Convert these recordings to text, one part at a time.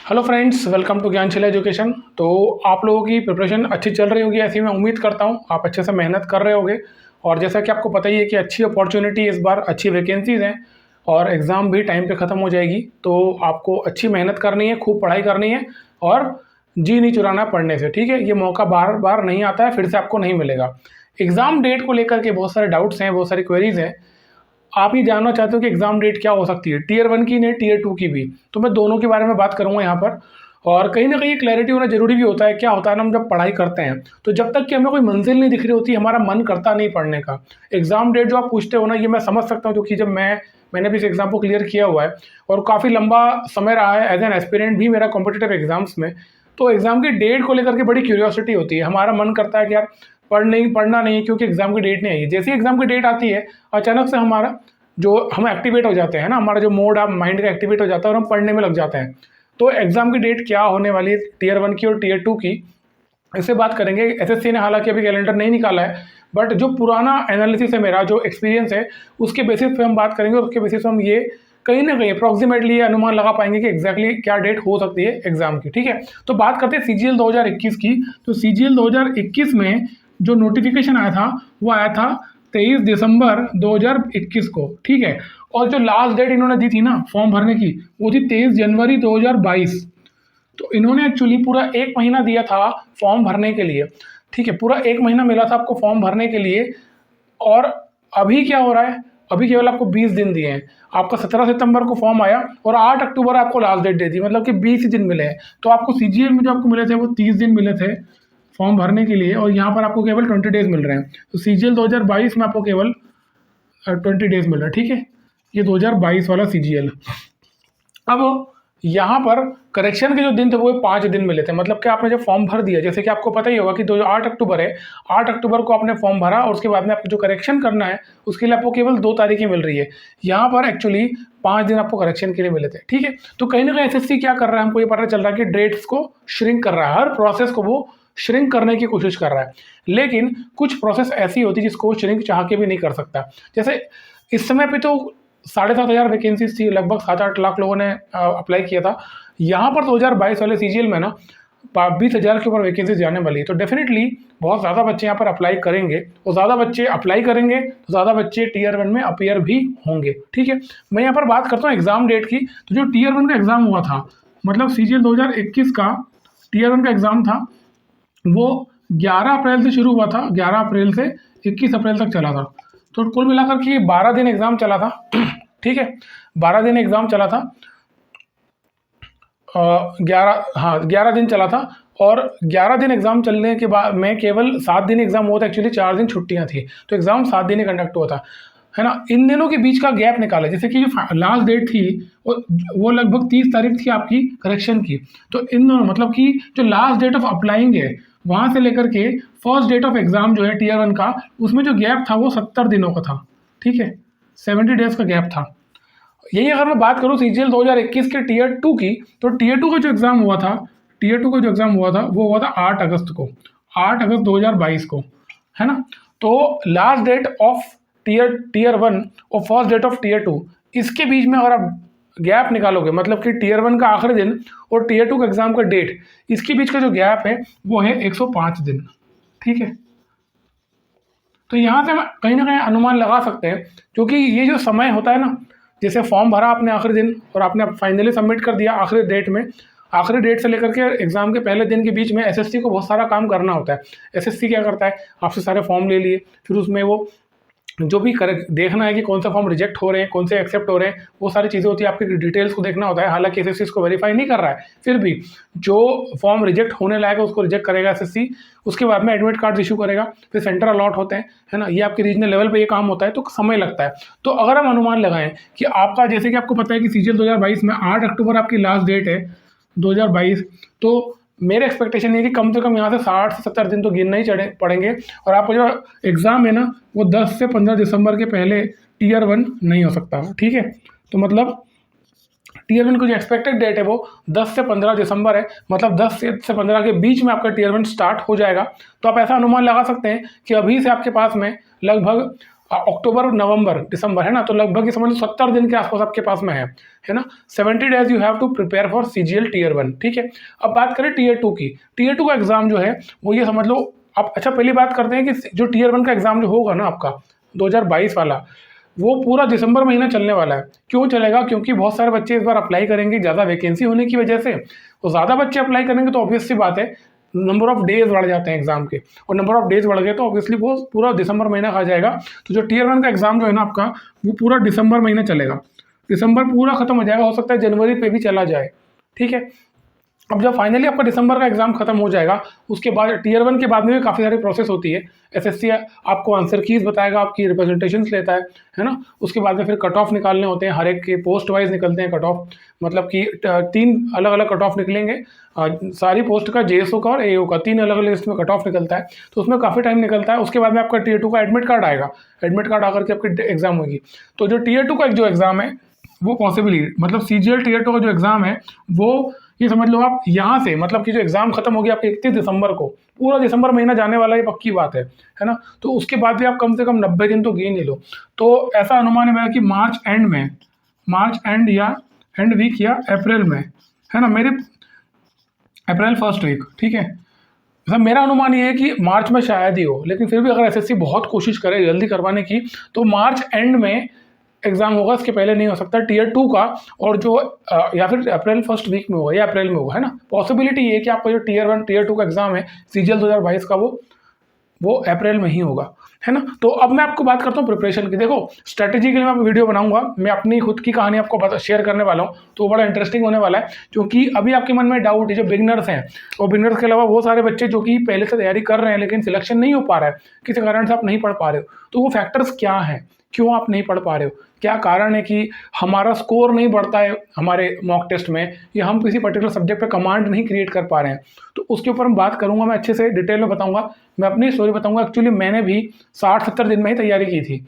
Hello friends, welcome to Gyansheel education. तो आप लोगों की प्रिपरेशन अच्छी चल रही होगी, ऐसी मैं उम्मीद करता हूँ। आप अच्छे से मेहनत कर रहे होगे और जैसा कि आपको पता ही है कि अच्छी अपॉर्चुनिटी इस बार, अच्छी वैकेंसीज हैं और एग्ज़ाम भी टाइम पे ख़त्म हो जाएगी। तो आपको अच्छी मेहनत करनी है, खूब पढ़ाई करनी है और जी नहीं चुराना पढ़ने से, ठीक है। ये मौका बार बार नहीं आता है, फिर से आपको नहीं मिलेगा। एग्ज़ाम डेट को लेकर के बहुत सारे डाउट्स हैं, बहुत सारी क्वेरीज हैं। आप ये जानना चाहते हो कि एग्ज़ाम डेट क्या हो सकती है, टियर 1 की नहीं टियर 2 की भी। तो मैं दोनों के बारे में बात करूँगा यहाँ पर। और कहीं ना कहीं क्लैरिटी होना जरूरी भी होता है। क्या होता है ना, हम जब पढ़ाई करते हैं तो जब तक कि हमें कोई मंजिल नहीं दिख रही होती, हमारा मन करता नहीं पढ़ने का। एग्ज़ाम डेट जो आप पूछते हो ना, ये मैं समझ सकता हूँ, क्योंकि जब मैंने भी इस एग्ज़ाम को क्लियर किया हुआ है और काफ़ी लंबा समय रहा है एज एन एस्पिरेंट भी मेरा कॉम्पिटिटिव एग्जाम्स में। तो एग्ज़ाम की डेट को लेकर के बड़ी क्यूरियोसिटी होती है, हमारा मन करता है कि यार पढ़ना नहीं है, क्योंकि एग्ज़ाम की डेट नहीं आई है। जैसे ही एग्ज़ाम की डेट आती है, अचानक से हमारा जो हम एक्टिवेट हो जाते हैं ना, हमारा जो मोड आप माइंड का एक्टिवेट हो जाता है और हम पढ़ने में लग जाते हैं। तो एग्जाम की डेट क्या होने वाली है टियर 1 की और टियर 2 की, इससे बात करेंगे। एसएससी ने हालांकि अभी कैलेंडर नहीं निकाला है, बट जो पुराना एनालिसिस है, मेरा जो एक्सपीरियंस है, उसके बेसिस पे हम बात करेंगे और उसके बेसिस पे हम ये कहीं ना कहीं अप्रॉक्सीमेटली अनुमान लगा पाएंगे कि एग्जैक्टली क्या डेट हो सकती है एग्जाम की, ठीक है। तो बात करते हैं सीजीएल 2021 की। तो सीजीएल 2021 में जो नोटिफिकेशन आया था वो आया था 23 दिसंबर 2021 को, ठीक है। और जो लास्ट डेट इन्होंने दी थी ना फॉर्म भरने की, वो थी 23 जनवरी 2022। तो इन्होंने एक्चुअली पूरा एक महीना दिया था फॉर्म भरने के लिए, ठीक है। पूरा एक महीना मिला था आपको फॉर्म भरने के लिए। और अभी क्या हो रहा है, अभी केवल आपको 20 दिन दिए हैं। आपका 17 सितंबर को फॉर्म आया और 8 अक्टूबर आपको लास्ट डेट दे दी, मतलब कि 20 दिन मिले हैं। तो आपको सीजीएल में जो आपको मिले थे वो 30 दिन मिले थे फॉर्म भरने के लिए, और यहाँ पर आपको केवल 20 डेज मिल रहे हैं। तो सीजीएल 2022 में आपको केवल 20 डेज मिल रहा है, ठीक है। ये 2022 वाला सीजीएल। अब यहाँ पर करेक्शन के जो दिन थे वो 5 दिन मिले थे, मतलब कि आपने जब फॉर्म भर दिया, जैसे कि आपको पता ही होगा कि 8 अक्टूबर है, 8 अक्टूबर को आपने फॉर्म भरा और उसके बाद में आपको जो करेक्शन करना है उसके लिए आपको केवल 2 तारीखें मिल रही है। यहाँ पर एक्चुअली 5 दिन आपको करेक्शन के लिए मिले थे, ठीक है। तो कहीं ना कहीं एसएससी क्या कर रहा है, हमको ये पता चल रहा है कि डेट्स को श्रिंक कर रहा है, हर प्रोसेस को वो श्रिंक करने की कोशिश कर रहा है। लेकिन कुछ प्रोसेस ऐसी होती है जिसको वो श्रिंक चाह के भी नहीं कर सकता। जैसे इस समय पे तो 7,500 वैकेंसीज थी, लगभग 7-8 लाख लोगों ने अप्लाई किया था। यहाँ पर 2022 वाले सीजीएल में ना 20,000 के ऊपर वैकेंसीज जाने वाली है। तो डेफिनेटली बहुत ज़्यादा बच्चे यहाँ पर अप्लाई करेंगे, और ज़्यादा बच्चे अप्लाई करेंगे तो ज़्यादा बच्चे टियर 1 में अपीयर भी होंगे, ठीक है। मैं यहाँ पर बात करता हूँ एग्जाम डेट की। तो जो टियर 1 का एग्जाम हुआ था, मतलब सीजीएल 2021 का टियर 1 का एग्जाम था, वो 11 अप्रैल से शुरू हुआ था, 11 अप्रैल से 21 अप्रैल तक चला था। तो कुल मिलाकर के 12 दिन एग्जाम चला था, ठीक है। 12 दिन एग्जाम चला था, 11 दिन चला था। और 11 दिन एग्जाम चलने के बाद में केवल 7 दिन एग्जाम हुआ था, एक्चुअली 4 दिन छुट्टियां थी। तो एग्जाम 7 दिन ही कंडक्ट हुआ था, है ना। इन दिनों के बीच का गैप निकाला, जैसे कि जो लास्ट डेट थी वो लगभग 30 तारीख थी आपकी करेक्शन की। तो इन दोनों, मतलब कि जो लास्ट डेट ऑफ अप्लाइंग है वहां से लेकर के फर्स्ट डेट ऑफ एग्जाम जो है टियर 1 का, उसमें जो गैप था वो 70 दिनों का था, ठीक है। 70 डेज का गैप था। यही अगर मैं बात करूं सीजीएल 2021 के टियर 2 की, तो टियर 2 का जो एग्जाम हुआ था, टियर 2 का जो एग्जाम हुआ था वो हुआ था 8 अगस्त को, 8 अगस्त 2022 को, है ना। तो लास्ट डेट ऑफ टियर 1 और फर्स्ट डेट ऑफ टियर 2, इसके बीच में अगर आप गैप निकालोगे, मतलब कि टियर 1 का आखिरी दिन और टियर 2 का एग्जाम का डेट, इसके बीच का जो गैप है वो है 105 दिन, ठीक है। तो यहाँ से हम कहीं ना कहीं अनुमान लगा सकते हैं, क्योंकि ये जो समय होता है ना, जैसे फॉर्म भरा आपने आखिरी दिन और आपने फाइनली सबमिट कर दिया आखिरी डेट में, आखिरी डेट से लेकर के एग्जाम के पहले दिन के बीच में एसएससी को बहुत सारा काम करना होता है। एसएससी क्या करता है, आपसे सारे फॉर्म ले लिए, फिर उसमें वो जो भी देखना है कि कौन सा फॉर्म रिजेक्ट हो रहे हैं, कौन से एक्सेप्ट हो रहे हैं, वो सारी चीज़ें होती है, आपकी डिटेल्स को देखना होता है। हालांकि एसएससी इसको वेरीफाई नहीं कर रहा है, फिर भी जो फॉर्म रिजेक्ट होने लायक है उसको रिजेक्ट करेगा एसएससी। उसके बाद में एडमिट कार्ड इशू करेगा, फिर सेंटर अलॉट होते हैं, है ना। ये आपके रीजनल लेवल पे ये काम होता है, तो समय लगता है। तो अगर हम अनुमान लगाएं कि आपका, जैसे कि आपको पता है कि सीजीएल 2022 में 8 अक्टूबर आपकी लास्ट डेट है 2022, तो मेरे एक्सपेक्टेशन ये है कि कम से कम यहाँ से 60 से 70 दिन तो गिनना ही पड़ेंगे। और आपका जो एग्ज़ाम है ना वो 10 से 15 दिसंबर के पहले टियर 1 नहीं हो सकता, ठीक है। तो मतलब टियर 1 की जो एक्सपेक्टेड डेट है वो 10 से 15 दिसंबर है, मतलब 10 से 15 के बीच में आपका टियर 1 स्टार्ट हो जाएगा। तो आप ऐसा अनुमान लगा सकते हैं कि अभी से आपके पास में लगभग अक्टूबर, नवंबर, दिसंबर, है ना, तो लगभग ये समझ लो 70 दिन के आसपास आपके पास में है ना। 70 days you have to prepare for CGL Tier 1, ठीक है। अब बात करें Tier 2 की। Tier 2 का एग्जाम जो है वो ये समझ लो आप, अच्छा पहली बात करते हैं कि जो Tier 1 का एग्जाम जो होगा ना आपका 2022 वाला, वो पूरा दिसंबर महीना चलने वाला है। क्यों चलेगा? क्योंकि बहुत सारे बच्चे इस बार अप्लाई करेंगे, ज़्यादा वैकेंसी होने की वजह से। तो ज़्यादा बच्चे अप्लाई करेंगे तो ऑब्वियस सी बात है नंबर ऑफ डेज बढ़ जाते हैं एग्जाम के, और नंबर ऑफ डेज बढ़ गए तो ऑब्वियसली वो पूरा दिसंबर महीना खा जाएगा। तो जो Tier 1 का एग्जाम जो है ना आपका, वो पूरा दिसंबर महीना चलेगा। दिसंबर पूरा खत्म हो जाएगा, हो सकता है जनवरी पे भी चला जाए, ठीक है। अब जब फाइनली आपका दिसंबर का एग्जाम खत्म हो जाएगा, उसके बाद Tier 1 के बाद में भी काफ़ी सारी प्रोसेस होती है। SSC आपको आंसर कीज बताएगा, आपकी रिप्रेजेंटेशंस लेता है ना। उसके बाद में फिर कट ऑफ निकालने होते हैं, हर एक के पोस्ट वाइज निकलते हैं कट ऑफ, मतलब कि 3 अलग अलग कट ऑफ निकलेंगे। सारी पोस्ट का, JSO का और AO का 3 अलग अलग लिस्ट में कट ऑफ निकलता है, तो उसमें काफ़ी टाइम निकलता है। उसके बाद में आपका Tier 2 का एडमिट कार्ड आएगा, एडमिट कार्ड आकर के आपकी एग्जाम होगी। तो जो Tier 2 का जो एग्जाम है वो पॉसिबली, मतलब CGL Tier 2 का जो एग्जाम है वो ये समझ लो आप यहाँ से, मतलब कि जो एग्जाम खत्म हो गया आपके 31 दिसंबर को, पूरा दिसंबर महीना जाने वाला, ये पक्की बात है ना। तो उसके बाद भी आप कम से कम 90 दिन तो गिन ही लो। तो ऐसा अनुमान है मेरा कि मार्च एंड में, मार्च एंड या एंड वीक या अप्रैल में, है ना, मेरे अप्रैल फर्स्ट वीक, ठीक है। मतलब मेरा अनुमान ये है कि मार्च में शायद ही हो, लेकिन फिर भी अगर SSC बहुत कोशिश करे जल्दी करवाने की तो मार्च एंड में एग्जाम होगा, इसके पहले नहीं हो सकता Tier 2 का। और जो या फिर अप्रैल फर्स्ट वीक में होगा या अप्रैल में होगा, है ना। पॉसिबिलिटी ये है कि आपका जो Tier 1 Tier 2 का एग्जाम है CGL 2022 का, वो अप्रैल में ही होगा, है ना। तो अब मैं आपको बात करता हूँ प्रिपरेशन की। देखो स्ट्रैटेजी के लिए मैं वीडियो बनाऊंगा, मैं अपनी खुद की कहानी आपको शेयर करने वाला हूँ, तो बड़ा इंटरेस्टिंग होने वाला है। क्योंकि अभी आपके मन में डाउट है, जो बिगनर्स हैं और बिगनर्स के अलावा वो सारे बच्चे जो कि पहले से तैयारी कर रहे हैं लेकिन सिलेक्शन नहीं हो पा रहा है, किसी कारण से आप नहीं पढ़ पा रहे हो, तो वो फैक्टर्स क्या हैं, क्यों आप नहीं पढ़ पा रहे हो, क्या कारण है कि हमारा स्कोर नहीं बढ़ता है हमारे मॉक टेस्ट में, या हम किसी पर्टिकुलर सब्जेक्ट पे कमांड नहीं क्रिएट कर पा रहे हैं। तो उसके ऊपर हम बात करूंगा, मैं अच्छे से डिटेल में बताऊंगा, मैं अपनी स्टोरी बताऊंगा। एक्चुअली मैंने भी 60-70 दिन में ही तैयारी की थी।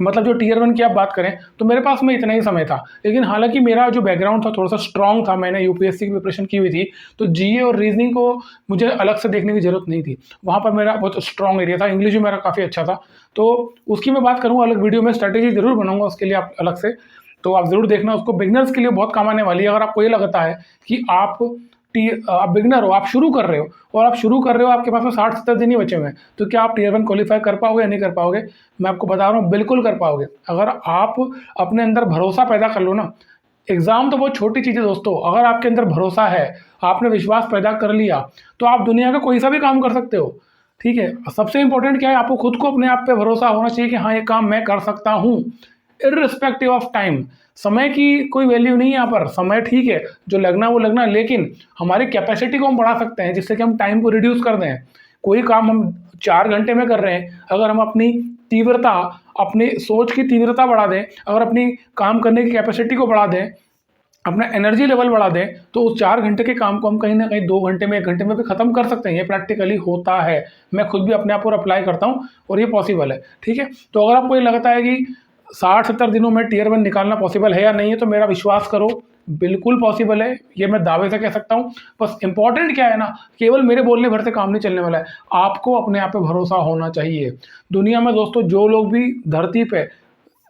मतलब जो Tier 1 की आप बात करें तो मेरे पास में इतना ही समय था, लेकिन हालांकि मेरा जो बैकग्राउंड था थोड़ा सा स्ट्रॉन्ग था, मैंने UPSC की प्रिपरेशन की हुई थी, तो GA और रीजनिंग को मुझे अलग से देखने की जरूरत नहीं थी, वहाँ पर मेरा बहुत स्ट्रॉन्ग एरिया था। इंग्लिश भी मेरा काफ़ी अच्छा था, तो उसकी मैं बात करूँगा अलग वीडियो में, स्ट्रैटेजी जरूर बनाऊंगा उसके लिए आप अलग से, तो आप जरूर देखना उसको। बिगनर्स के लिए बहुत काम आने वाली है। अगर आपको ये लगता है कि आप बिगनर हो, आप शुरू कर रहे हो, और आप शुरू कर रहे हो आपके पास में 60-70 दिन ही बचे हुए हैं, तो क्या आप Tier 1 क्वालिफाई कर पाओगे या नहीं कर पाओगे? मैं आपको बता रहा हूँ बिल्कुल कर पाओगे। अगर आप अपने अंदर भरोसा पैदा कर लो ना, एग्जाम तो बहुत छोटी चीज़ है दोस्तों, अगर आपके अंदर भरोसा है, आपने विश्वास पैदा कर लिया, तो आप दुनिया का कोई सा भी काम कर सकते हो, ठीक है। सबसे इंपॉर्टेंट क्या है, आपको खुद को अपने आप पे भरोसा होना चाहिए कि हाँ ये काम मैं कर सकता हूँ, इर्रिस्पेक्टिव ऑफ टाइम। समय की कोई वैल्यू नहीं है यहाँ पर, समय ठीक है, जो लगना वो लगना, लेकिन हमारी कैपेसिटी को हम बढ़ा सकते हैं जिससे कि हम टाइम को रिड्यूस कर दें। कोई काम हम 4 घंटे में कर रहे हैं, अगर हम अपनी तीव्रता, अपनी सोच की तीव्रता बढ़ा दें, अगर अपनी काम करने की कैपेसिटी को बढ़ा दें, अपना एनर्जी लेवल बढ़ा दें, तो उस 4 घंटे के काम को हम कहीं ना कहीं 2 घंटे में, 1 घंटे में भी खत्म कर सकते हैं। ये प्रैक्टिकली होता है, मैं खुद भी अपने आप पर अप्लाई करता हूँ और ये पॉसिबल है, ठीक है। तो अगर आपको ये लगता है कि 60-70 दिनों में Tier 1 निकालना पॉसिबल है या नहीं है, तो मेरा विश्वास करो बिल्कुल पॉसिबल है, ये मैं दावे से कह सकता हूँ। बस इंपॉर्टेंट क्या है ना, केवल मेरे बोलने भर से काम नहीं चलने वाला है, आपको अपने आप पे भरोसा होना चाहिए। दुनिया में दोस्तों जो लोग भी धरती पे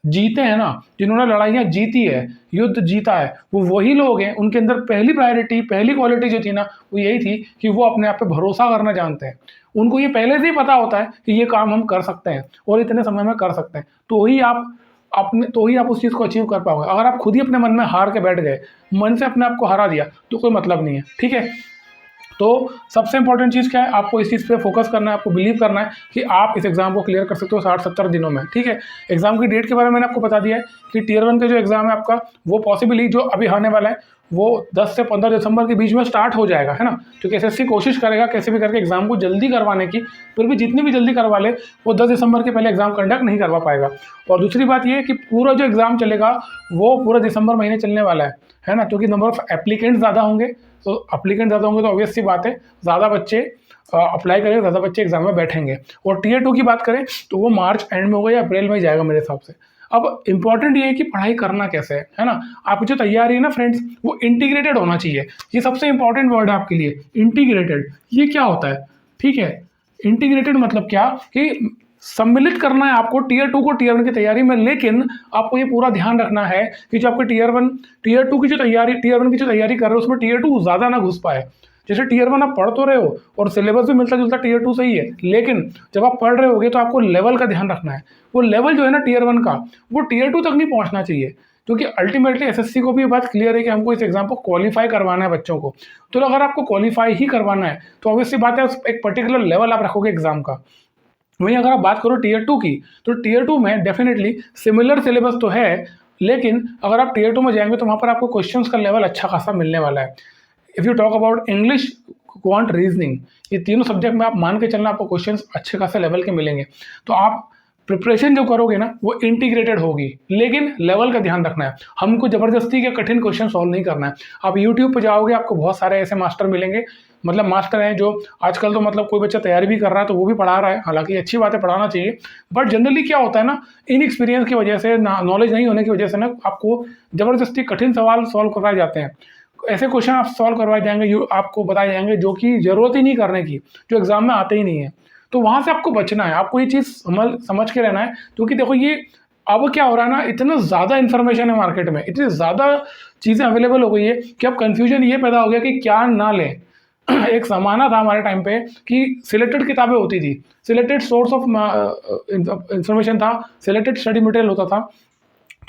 जीते हैं ना, जिन्होंने लड़ाइयाँ जीती है, युद्ध जीता है, वो वही लोग हैं, उनके अंदर पहली प्रायोरिटी, पहली क्वालिटी जो थी ना, वो यही थी कि वो अपने आप पे भरोसा करना जानते हैं। उनको ये पहले से ही पता होता है कि ये काम हम कर सकते हैं और इतने समय में कर सकते हैं, तो ही आप उस चीज़ को अचीव कर पाओगे। अगर आप खुद ही अपने मन में हार के बैठ गए, मन से अपने आप को हरा दिया, तो कोई मतलब नहीं है, ठीक है। तो सबसे इंपॉर्टेंट चीज़ क्या है, आपको इस चीज़ पे फोकस करना है, आपको बिलीव करना है कि आप इस एग्जाम को क्लियर कर सकते हो 60-70 दिनों में, ठीक है। एग्जाम की डेट के बारे में मैंने आपको बता दिया है कि Tier 1 का जो एग्जाम है आपका, वो पॉसिबली जो अभी आने वाला है वो 10 से 15 दिसंबर के बीच में स्टार्ट हो जाएगा, है ना। क्योंकि SSC कोशिश करेगा कैसे भी करके एग्जाम को जल्दी करवाने की, फिर भी जितनी भी जल्दी करवा ले, वो 10 दिसंबर के पहले एग्जाम कंडक्ट नहीं करवा पाएगा। और दूसरी बात ये है कि पूरा जो एग्जाम चलेगा वो पूरा दिसंबर महीने चलने वाला है ना, क्योंकि नंबर ऑफ एप्लीकेंट्स ज़्यादा होंगे, तो एप्लीकेंट ज़्यादा होंगे तो ऑब्वियस सी बात है ज़्यादा बच्चे अप्लाई करेंगे, ज़्यादा बच्चे एग्जाम में बैठेंगे। और Tier 2 की बात करें तो वो मार्च एंड में होगा या अप्रैल में जाएगा मेरे हिसाब से। अब इंपॉर्टेंट ये है कि पढ़ाई करना कैसे है ना। आपकी जो तैयारी है ना फ्रेंड्स, वो इंटीग्रेटेड होना चाहिए। ये सबसे इंपॉर्टेंट वर्ड है आपके लिए, इंटीग्रेटेड। ये क्या होता है, ठीक है। इंटीग्रेटेड मतलब क्या कि सम्मिलित करना है आपको टियर 2 को टियर 1 की तैयारी में, लेकिन आपको ये पूरा ध्यान रखना है कि जो आपके टियर 2 की जो तैयारी, टियर 1 की जो तैयारी कर रहे हो उसमें टियर 2 ज़्यादा ना घुस पाए। जैसे टियर 1 आप पढ़ तो रहे हो और सिलेबस भी मिलता जुलता टियर 2 से ही है, लेकिन जब आप पढ़ रहे होगे तो आपको लेवल का ध्यान रखना है। वो लेवल जो है ना टियर 1 का, वो टियर 2 तक नहीं पहुंचना चाहिए, क्योंकि अल्टीमेटली एसएससी को भी ये बात क्लियर है कि हमको इस एग्जाम को क्वालिफाई करवाना है बच्चों को। तो अगर आपको क्वालिफाई ही करवाना है तो ऑब्वियसली बात है एक पर्टिकुलर लेवल आप रखोगे एग्जाम का। वहीं अगर आप बात करो टियर 2 की, तो टियर 2 में डेफिनेटली सिमिलर सिलेबस तो है, लेकिन अगर आप टियर 2 में जाएंगे तो वहाँ पर आपको क्वेश्चंस का लेवल अच्छा खासा मिलने वाला है। If you talk about English, quant, reasoning, ये तीनों सब्जेक्ट में आप मान के चलना आपको क्वेश्चंस अच्छे खासे लेवल के मिलेंगे। तो आप प्रिपरेशन जो करोगे ना वो इंटीग्रेटेड होगी, लेकिन लेवल का ध्यान रखना है। हमको ज़बरदस्ती के कठिन क्वेश्चन सॉल्व नहीं करना है। आप यूट्यूब पर जाओगे, आपको बहुत सारे ऐसे मास्टर मिलेंगे, मतलब मास्टर हैं जो आजकल तो मतलब कोई बच्चा तैयारी भी कर रहा है तो वो भी पढ़ा रहा है, हालांकि अच्छी बात है, पढ़ाना चाहिए। बट जनरली क्या होता है ना, इन एक्सपीरियंस की वजह से, नॉलेज नहीं होने की वजह से ना आपको ज़बरदस्ती कठिन सवाल सॉल्व करवाए जाते हैं। ऐसे क्वेश्चन आप सॉल्व करवाए जाएंगे, आपको बताए जाएंगे जो कि ज़रूरत ही नहीं करने की, जो एग्जाम में आते ही नहीं है। तो वहाँ से आपको बचना है, आपको ये चीज़ समझ के रहना है, क्योंकि देखो ये अब क्या हो रहा है ना, इतना ज़्यादा इन्फॉर्मेशन है मार्केट में, इतनी ज़्यादा चीज़ें अवेलेबल हो गई है कि अब कन्फ्यूजन ये पैदा हो गया कि क्या ना लें। एक ज़माना था हमारे टाइम पे कि सिलेक्टेड किताबें होती थी, सिलेक्टेड सोर्स ऑफ इंफॉर्मेशन था, सिलेक्टेड स्टडी मटेरियल होता था,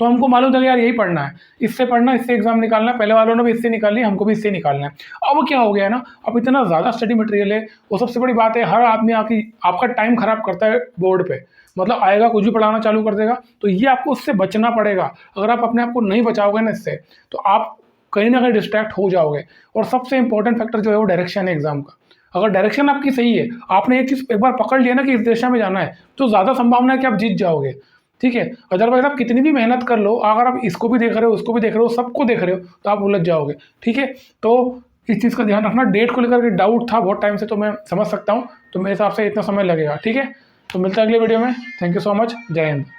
तो हमको मालूम था कि यार यही पढ़ना है, इससे पढ़ना, इससे एग्जाम निकालना है, पहले वालों ने भी इससे निकाली, हमको भी इससे निकालना है। अब क्या हो गया है ना, अब इतना ज़्यादा स्टडी मटेरियल है, वो सबसे बड़ी बात है, हर आदमी आपका टाइम खराब करता है बोर्ड पे, मतलब आएगा कुछ भी पढ़ाना चालू कर देगा। तो ये आपको उससे बचना पड़ेगा। अगर आप अपने आप को नहीं बचाओगे ना इससे, तो आप कहीं ना कहीं डिस्ट्रैक्ट हो जाओगे। और सबसे इंपॉर्टेंट फैक्टर जो है वो डायरेक्शन है एग्जाम का। अगर डायरेक्शन आपकी सही है, आपने एक चीज़ एक बार पकड़ लिया ना कि इस दिशा में जाना है, तो ज़्यादा संभावना है कि आप जीत जाओगे। ठीक है, अदरवाइज आप कितनी भी मेहनत कर लो, अगर आप इसको भी देख रहे हो, उसको भी देख रहे हो, सबको देख रहे हो, तो आप उलझ जाओगे। ठीक है, तो इस चीज़ का ध्यान रखना। डेट को लेकर के डाउट था बहुत टाइम से, तो मैं समझ सकता हूँ, तो मेरे हिसाब से इतना समय लगेगा। ठीक है, तो मिलता है अगले वीडियो में। थैंक यू सो मच, जय हिंद।